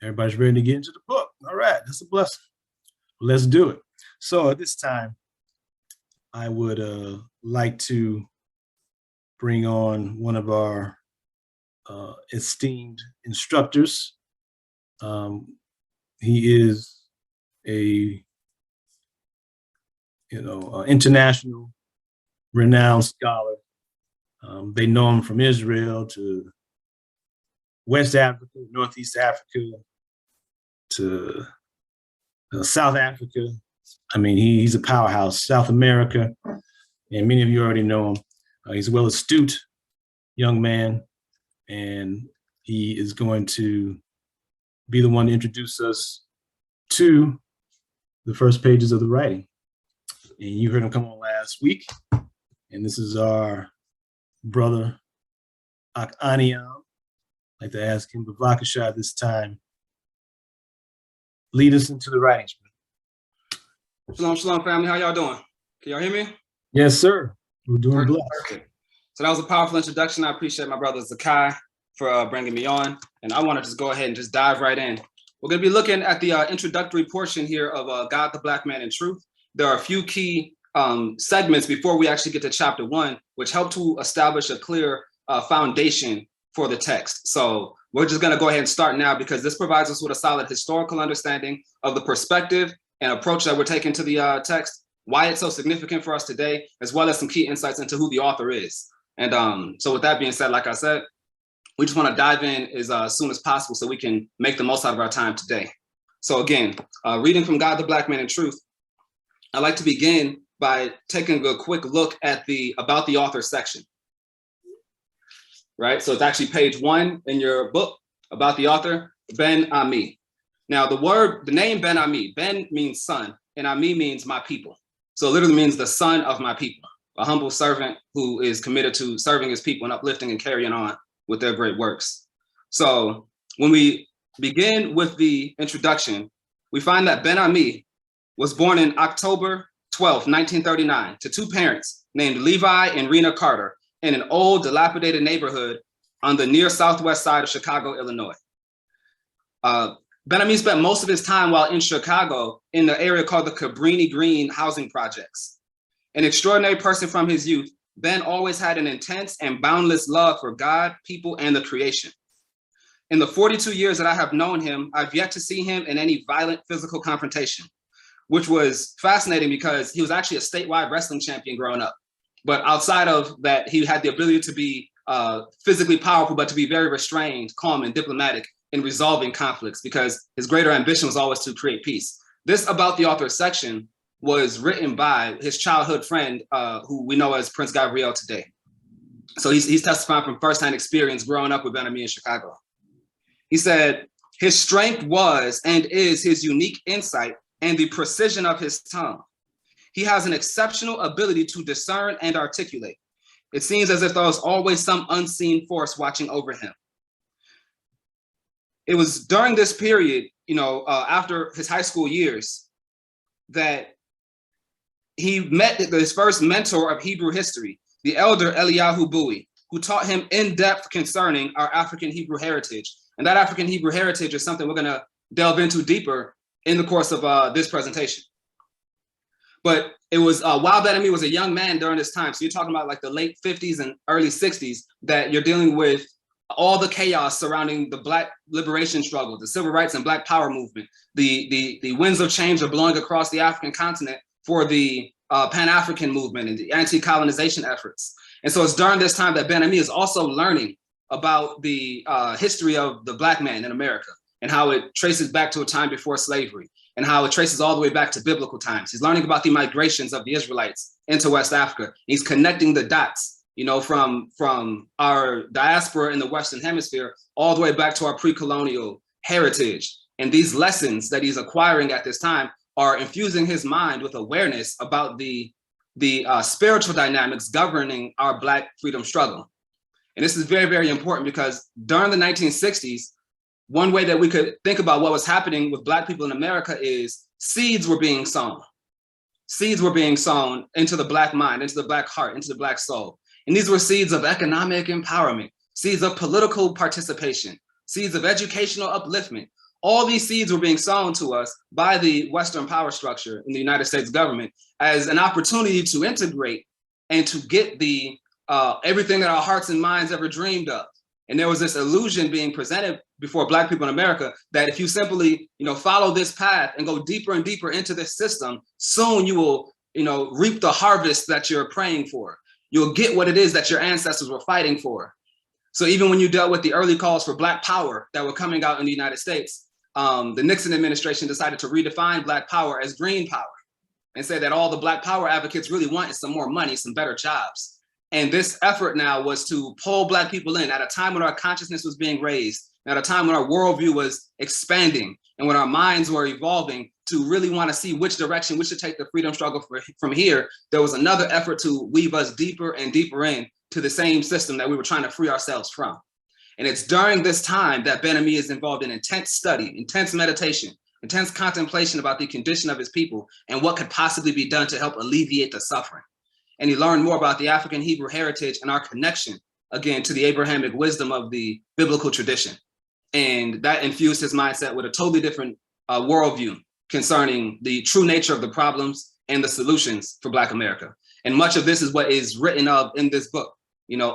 Everybody's ready to get into the book. All right, that's a blessing. Let's do it. So at this time, I would like to bring on one of our esteemed instructors. He is a international renowned scholar. They know him from Israel to West Africa, Northeast Africa, to South Africa. I mean, he's a powerhouse. South America, and many of you already know him. He's a well astute young man, and he is going to be the one to introduce us to the first pages of the writing. And you heard him come on last week, and this is our brother Akaniam. I'd like to ask him, Bavakasha, this time, lead us into the writings. Shalom, shalom, family. How y'all doing? Can y'all hear me? Yes, sir. We're doing blessed. Perfect. So that was a powerful introduction. I appreciate my brother Zakai for bringing me on. And I want to just go ahead and just dive right in. We're going to be looking at the introductory portion here of God, the Black Man, and Truth. There are a few key segments before we actually get to chapter 1, which help to establish a clear foundation for the text. So we're just going to go ahead and start now, because this provides us with a solid historical understanding of the perspective and approach that we're taking to the text, why it's so significant for us today, as well as some key insights into who the author is. And so with that being said, like I said, we just want to dive in as soon as possible so we can make the most out of our time today. So again, reading from God, the Black Man, and Truth, I'd like to begin by taking a quick look at the About the Author section. Right, so it's actually page 1 in your book, About the Author, Ben Ammi. Now the name Ben Ammi, Ben means son, and Ammi means my people. So it literally means the son of my people, a humble servant who is committed to serving his people and uplifting and carrying on with their great works. So when we begin with the introduction, we find that Ben Ammi was born in October 12, 1939, to two parents named Levi and Rena Carter in an old, dilapidated neighborhood on the near southwest side of Chicago, Illinois. Ben Ammi spent most of his time while in Chicago in the area called the Cabrini Green housing projects. An extraordinary person from his youth, Ben always had an intense and boundless love for God, people, and the creation. In the 42 years that I have known him, I've yet to see him in any violent physical confrontation, which was fascinating because he was actually a statewide wrestling champion growing up. But outside of that, he had the ability to be physically powerful, but to be very restrained, calm, and diplomatic in resolving conflicts, because his greater ambition was always to create peace. This About the Author section was written by his childhood friend, who we know as Prince Gabriel today. So he's testifying from firsthand experience growing up with Ben Ammi in Chicago. He said, his strength was and is his unique insight and the precision of his tongue. He has an exceptional ability to discern and articulate. It seems as if there was always some unseen force watching over him. It was during this period, after his high school years, that he met his first mentor of Hebrew history, the elder Eliyahu Bowie, who taught him in depth concerning our African Hebrew heritage. And that African Hebrew heritage is something we're going to delve into deeper in the course of this presentation. But it was while Ben Ammi was a young man during this time, so you're talking about like the late 50s and early 60s, that you're dealing with all the chaos surrounding the Black liberation struggle, the civil rights and Black power movement. The winds of change are blowing across the African continent for the Pan-African movement and the anti-colonization efforts. And so it's during this time that Ben Ammi is also learning about the history of the Black man in America and how it traces back to a time before slavery and how it traces all the way back to biblical times. He's learning about the migrations of the Israelites into West Africa. He's connecting the dots, from our diaspora in the Western Hemisphere all the way back to our pre-colonial heritage. And these lessons that he's acquiring at this time are infusing his mind with awareness about the spiritual dynamics governing our Black freedom struggle. And this is very, very important because during the 1960s, one way that we could think about what was happening with Black people in America is seeds were being sown. Seeds were being sown into the Black mind, into the Black heart, into the Black soul. And these were seeds of economic empowerment, seeds of political participation, seeds of educational upliftment, All these seeds were being sown to us by the Western power structure in the United States government as an opportunity to integrate and to get the everything that our hearts and minds ever dreamed of. And there was this illusion being presented before Black people in America that if you simply, follow this path and go deeper and deeper into this system, soon you will, reap the harvest that you're praying for. You'll get what it is that your ancestors were fighting for. So even when you dealt with the early calls for Black power that were coming out in the United States, the Nixon administration decided to redefine Black power as green power and say that all the Black power advocates really want is some more money, some better jobs. And this effort now was to pull Black people in at a time when our consciousness was being raised, at a time when our worldview was expanding and when our minds were evolving to really want to see which direction we should take the freedom struggle from here. There was another effort to weave us deeper and deeper in to the same system that we were trying to free ourselves from. And it's during this time that Ben Ammi is involved in intense study, intense meditation, intense contemplation about the condition of his people and what could possibly be done to help alleviate the suffering. And he learned more about the African Hebrew heritage and our connection, again, to the Abrahamic wisdom of the biblical tradition. And that infused his mindset with a totally different worldview concerning the true nature of the problems and the solutions for Black America. And much of this is what is written of in this book,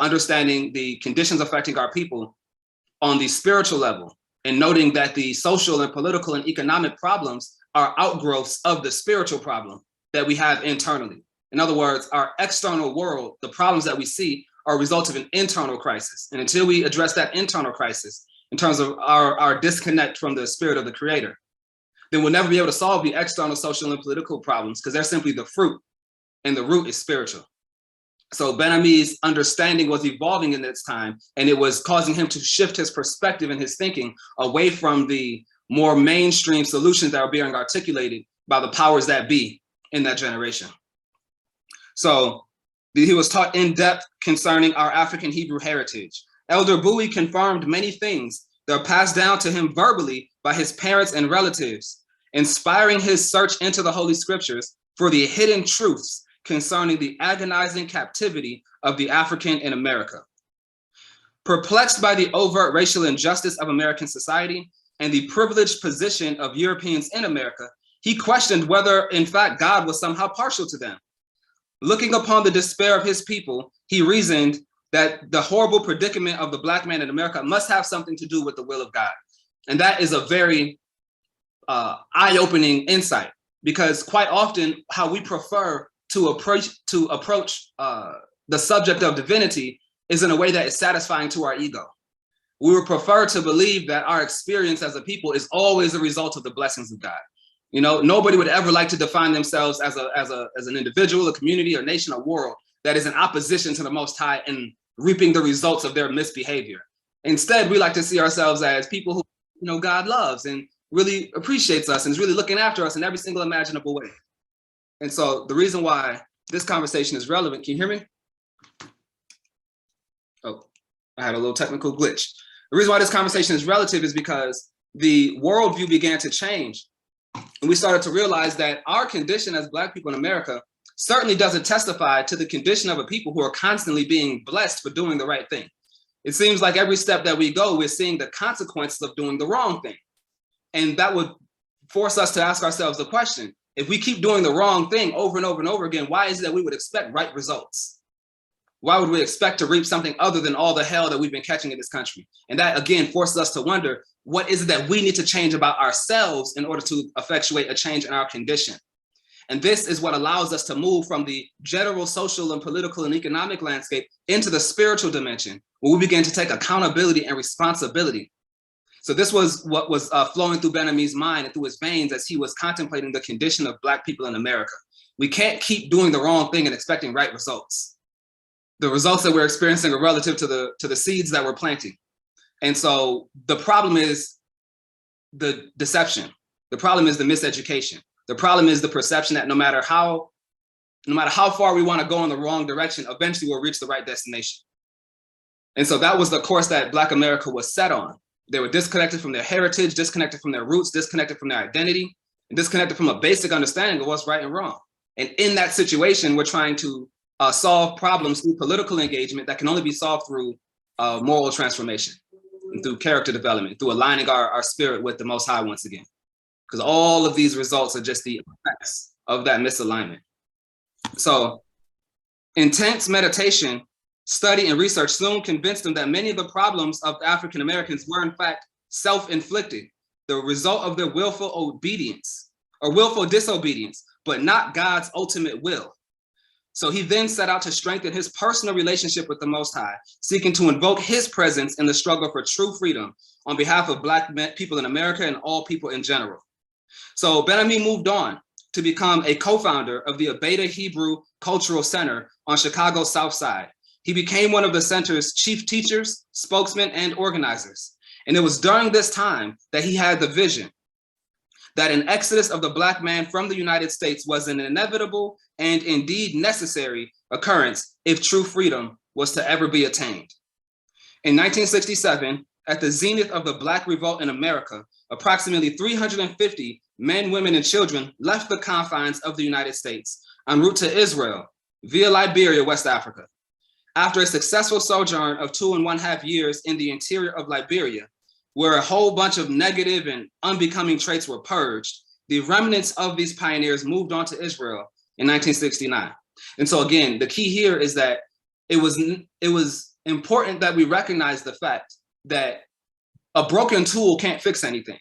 understanding the conditions affecting our people on the spiritual level and noting that the social and political and economic problems are outgrowths of the spiritual problem that we have internally. In other words, our external world, the problems that we see are a result of an internal crisis. And until we address that internal crisis in terms of our disconnect from the spirit of the creator, then we'll never be able to solve the external social and political problems because they're simply the fruit and the root is spiritual. So Ben Ammi's understanding was evolving in this time, and it was causing him to shift his perspective and his thinking away from the more mainstream solutions that are being articulated by the powers that be in that generation. So he was taught in depth concerning our African Hebrew heritage. Elder Bowie confirmed many things that are passed down to him verbally by his parents and relatives, inspiring his search into the Holy Scriptures for the hidden truths concerning the agonizing captivity of the African in America. Perplexed by the overt racial injustice of American society and the privileged position of Europeans in America, he questioned whether, in fact, God was somehow partial to them. Looking upon the despair of his people, he reasoned that the horrible predicament of the Black man in America must have something to do with the will of God. And that is a very eye-opening insight, because quite often how we prefer to approach the subject of divinity is in a way that is satisfying to our ego. We would prefer to believe that our experience as a people is always a result of the blessings of God. Nobody would ever like to define themselves as an individual, a community, a nation, a world that is in opposition to the Most High and reaping the results of their misbehavior. Instead, we like to see ourselves as people who God loves and really appreciates us and is really looking after us in every single imaginable way. And so the reason why this conversation is relevant, can you hear me? Oh, I had a little technical glitch. The reason why this conversation is relative is because the worldview began to change. And we started to realize that our condition as Black people in America certainly doesn't testify to the condition of a people who are constantly being blessed for doing the right thing. It seems like every step that we go, we're seeing the consequences of doing the wrong thing. And that would force us to ask ourselves the question, if we keep doing the wrong thing over and over and over again, why is it that we would expect right results? Why would we expect to reap something other than all the hell that we've been catching in this country? And that, again, forces us to wonder, what is it that we need to change about ourselves in order to effectuate a change in our condition? And this is what allows us to move from the general social and political and economic landscape into the spiritual dimension, where we begin to take accountability and responsibility. So this was what was flowing through Ben Ammi's mind and through his veins as he was contemplating the condition of Black people in America. We can't keep doing the wrong thing and expecting right results. The results that we're experiencing are relative to the seeds that we're planting. And so the problem is the deception. The problem is the miseducation. The problem is the perception that no matter how far we want to go in the wrong direction, eventually we'll reach the right destination. And so that was the course that Black America was set on. They were disconnected from their heritage, disconnected from their roots, disconnected from their identity, and disconnected from a basic understanding of what's right and wrong. And in that situation, we're trying to solve problems through political engagement that can only be solved through moral transformation. and through character development, through aligning our spirit with the Most High once again. Because all of these results are just the effects of that misalignment. So intense meditation, study, and research soon convinced him that many of the problems of African Americans were in fact self-inflicted, the result of their willful obedience or willful disobedience, but not God's ultimate will. So he then set out to strengthen his personal relationship with the Most High, seeking to invoke his presence in the struggle for true freedom on behalf of Black people in America and all people in general. So Ben Ammi moved on to become a co-founder of the Abeda Hebrew Cultural Center on Chicago's South Side. He became one of the center's chief teachers, spokesmen, and organizers. And it was during this time that he had the vision that an exodus of the Black man from the United States was an inevitable and indeed necessary occurrence if true freedom was to ever be attained. In 1967, at the zenith of the Black revolt in America, approximately 350 men, women, and children left the confines of the United States en route to Israel via Liberia, West Africa. After a successful sojourn of 2.5 years in the interior of Liberia, where a whole bunch of negative and unbecoming traits were purged, the remnants of these pioneers moved on to Israel in 1969. And so again, the key here is that it was important that we recognize the fact that a broken tool can't fix anything.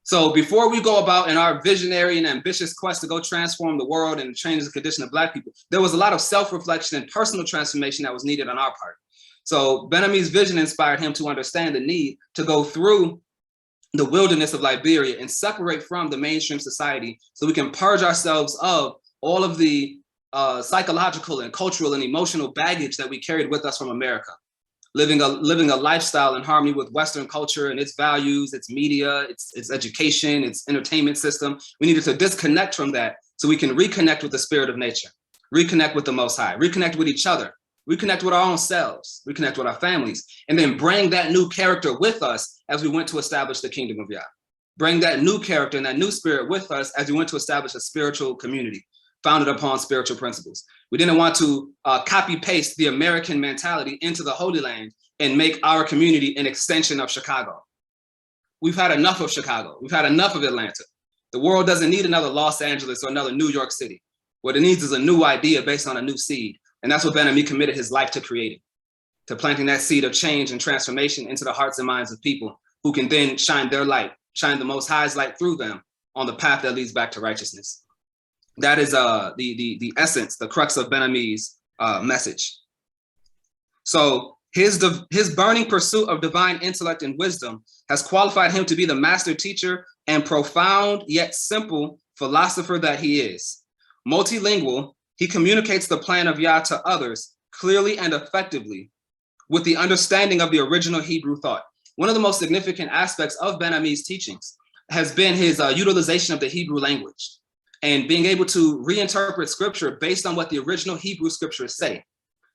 So before we go about in our visionary and ambitious quest to go transform the world and change the condition of Black people, there was a lot of self-reflection and personal transformation that was needed on our part. So Ben Ammi's vision inspired him to understand the need to go through the wilderness of Liberia and separate from the mainstream society so we can purge ourselves of all of the psychological and cultural and emotional baggage that we carried with us from America. Living a lifestyle in harmony with Western culture and its values, its media, its education, its entertainment system. We needed to disconnect from that so we can reconnect with the spirit of nature, reconnect with the Most High, reconnect with each other, reconnect with our own selves, reconnect with our families, and then bring that new character with us as we went to establish the kingdom of Yah. Bring that new character and that new spirit with us as we went to establish a spiritual community founded upon spiritual principles. We didn't want to copy paste the American mentality into the Holy Land and make our community an extension of Chicago. We've had enough of Chicago. We've had enough of Atlanta. The world doesn't need another Los Angeles or another New York City. What it needs is a new idea based on a new seed. And that's what Ben Ammi committed his life to creating, to planting that seed of change and transformation into the hearts and minds of people who can then shine their light, shine the Most High's light through them on the path that leads back to righteousness. That is the essence, the crux of Ben Ammi's message. So his burning pursuit of divine intellect and wisdom has qualified him to be the master teacher and profound yet simple philosopher that he is. Multilingual, he communicates the plan of Yah to others clearly and effectively with the understanding of the original Hebrew thought. One of the most significant aspects of Ben Ammi's teachings has been his utilization of the Hebrew language and being able to reinterpret scripture based on what the original Hebrew scriptures say.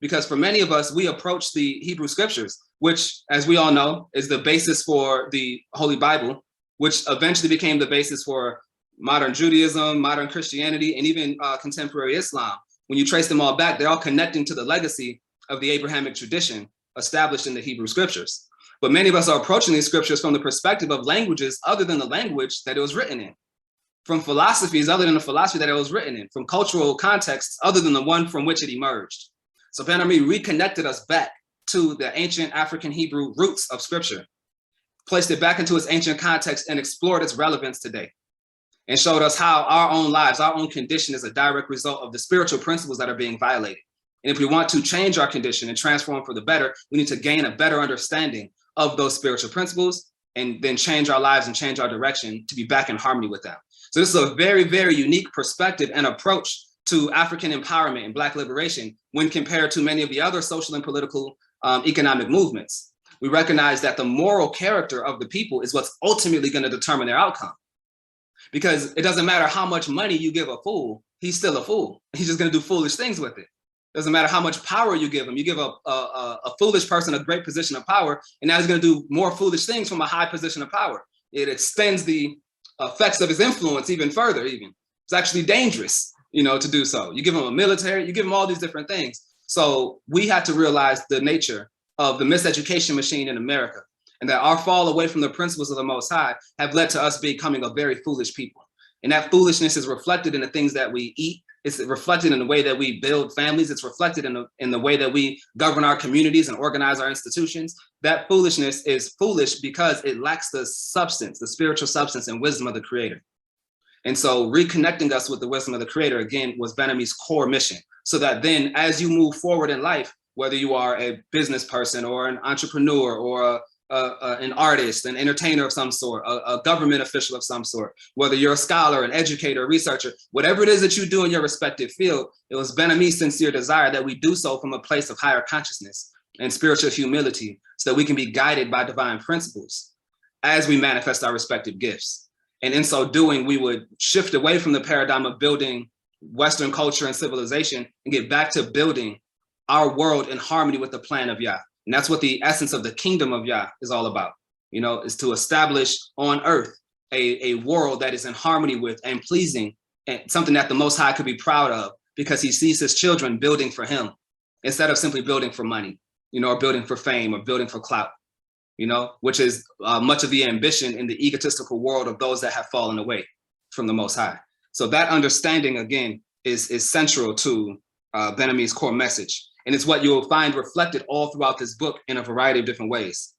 Because for many of us, we approach the Hebrew scriptures, which, as we all know, is the basis for the Holy Bible, which eventually became the basis for modern Judaism, modern Christianity, and even contemporary Islam. When you trace them all back, they're all connecting to the legacy of the Abrahamic tradition established in the Hebrew scriptures. But many of us are approaching these scriptures from the perspective of languages other than the language that it was written in, from philosophies other than the philosophy that it was written in, from cultural contexts other than the one from which it emerged. So Ben Ammi reconnected us back to the ancient African Hebrew roots of scripture, placed it back into its ancient context and explored its relevance today, and showed us how our own lives, our own condition is a direct result of the spiritual principles that are being violated. And if we want to change our condition and transform for the better, we need to gain a better understanding of those spiritual principles and then change our lives and change our direction to be back in harmony with them. So this is a very, very unique perspective and approach to African empowerment and Black liberation when compared to many of the other social and political economic movements. We recognize that the moral character of the people is what's ultimately going to determine their outcome. Because it doesn't matter how much money you give a fool, he's still a fool. He's just going to do foolish things with it. Doesn't matter how much power you give him. You give a foolish person a great position of power, and now he's going to do more foolish things from a high position of power. It extends the effects of his influence even further. It's actually dangerous, to do so. You give him a military, you give him all these different things. So we have to realize the nature of the miseducation machine in America and that our fall away from the principles of the Most High have led to us becoming a very foolish people. And that foolishness is reflected in the things that we eat. It's reflected in the way that we build families. It's reflected in the way that we govern our communities and organize our institutions. That foolishness is foolish because it lacks the substance, the spiritual substance and wisdom of the Creator. And so reconnecting us with the wisdom of the Creator, again, was Ben Ammi's core mission. So that then as you move forward in life, whether you are a business person or an entrepreneur or an artist, an entertainer of some sort, a government official of some sort, whether you're a scholar, an educator, a researcher, whatever it is that you do in your respective field, it was Ben Ammi's sincere desire that we do so from a place of higher consciousness and spiritual humility so that we can be guided by divine principles as we manifest our respective gifts. And in so doing, we would shift away from the paradigm of building Western culture and civilization and get back to building our world in harmony with the plan of Yah. And that's what the essence of the kingdom of Yah is all about, is to establish on earth a world that is in harmony with and pleasing, and something that the Most High could be proud of because he sees his children building for him instead of simply building for money, or building for fame or building for clout, which is much of the ambition in the egotistical world of those that have fallen away from the Most High. So that understanding, again, is central to Ben Ammi's core message. And it's what you'll find reflected all throughout this book in a variety of different ways.